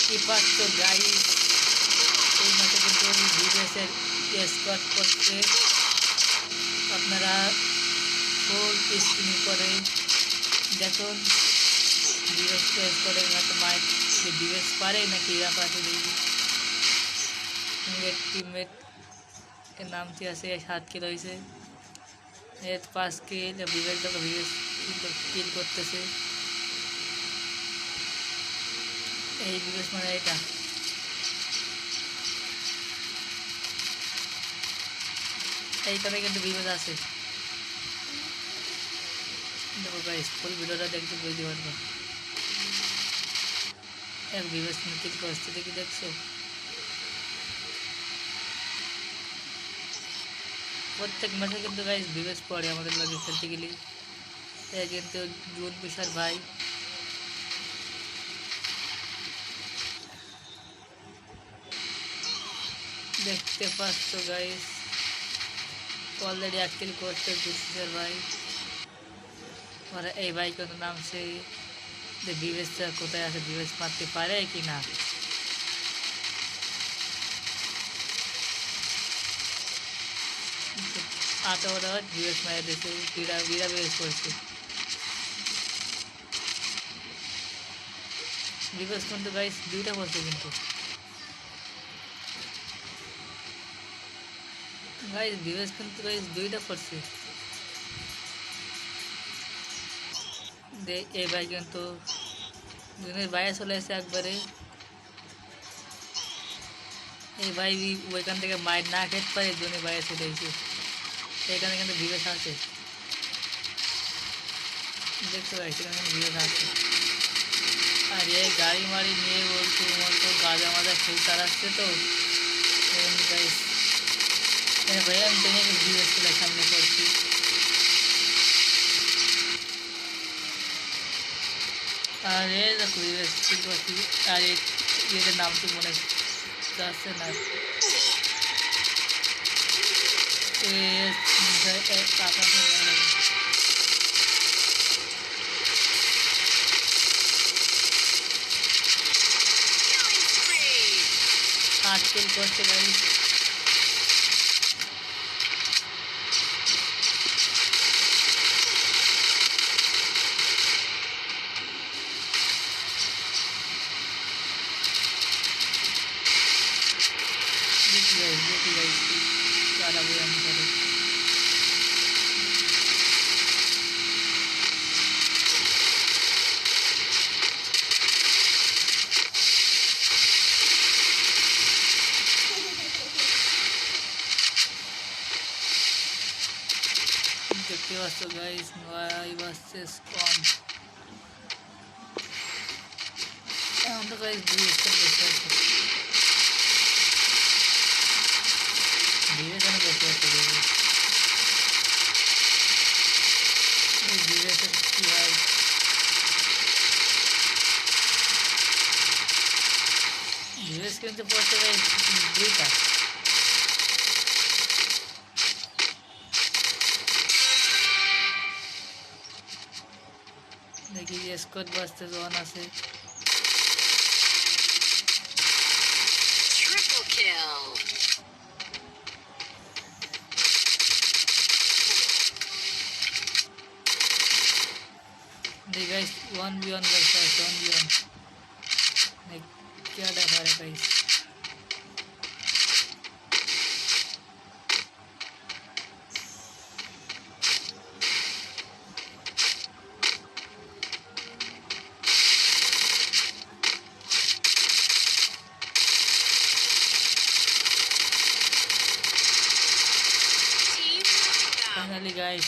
দেখতে পাচ্ছ গাইস, এই মাঠে কিন্তু বিদেশের স্কোয়াড করছে। আপনারা ফুল স্ক্রিন করে দেখুন বিদেশ স্কোয়াডের মতো মাঠ যে বিদেশ পারে নাকি এরা পারে দেখি। টিমমেট এর নামটি আছে 7 কিল হয়েছে, এর 5 কিল বিবেক দেখো বিবেক কিল করতেছে। এই বিবেশ মানে এটা এইখানে কিন্তু বিবেক আছে। দেখো গাইস ফুল ভিডিওটা দেখতে বুঝতে পারবো এক বিবেশ কিল করছে দেখি, দেখছো? প্রত্যেক ম্যাচে কিন্তু গাইস বিবেশ পড়ে আমাদের লগে খেলতে গেলে। কিন্তু জুন বিশাল ভাই দেখতে পাচ্ছ গাইস অলরেডি অ্যাক্টিভ করছে জুন ভাই। আর এই ভাই কত নামছে যে বিবেশটা কোথায় আছে, বিবেশ মারতে পারে কি না। আটা বিবেশ মারা দিয়েছে, বিড়া বিবেশ করছে। বিবেশ কিন্তু গাইস 2টা করছে কিন্তু গাইস, বিবেশ কিন্তু গাইস 2টা করছে। এই ভাই কিন্তু জুনের বাইরে চলে এসে একবারে। এই ভাই ওইখান থেকে মাইর না খেতে পারে জুনের বাইরে চলে এসে, এখানে কিন্তু বিবেশ আছে। দেখতে পাই সেখানে কিন্তু বিবেশ আছে। আর এই গাড়ি মারি নিয়ে বলতো বলতো গাঁজা মাজা ফুল তাড়াচ্ছে তো গাইস। ভাই আমি টেনে বিবেশ চলে সামনে করছি। আর এই দেখো বিবেশ ঠিক করছি। আর এদের নাম তো মনে যাচ্ছে না। টাকা 8 কিল করছে গাইস। দেখি গাইস চালাবো আমি করে। দেখতে পাচ্ছ গাইস ভাই ভার্সেস কম। এখন তো গাইস 2 স্কোর বসে আছে, বিবেচনা বসে আছে। বিবেচনা কি ভাই বিবেচ কিন্তু পড়ছে গাইস 2টা। দেখি স্কোর বাজতে জন আছে। देख गाइस 1v1 versus 1v1 क्या देखा रहे गाइस। Finally guys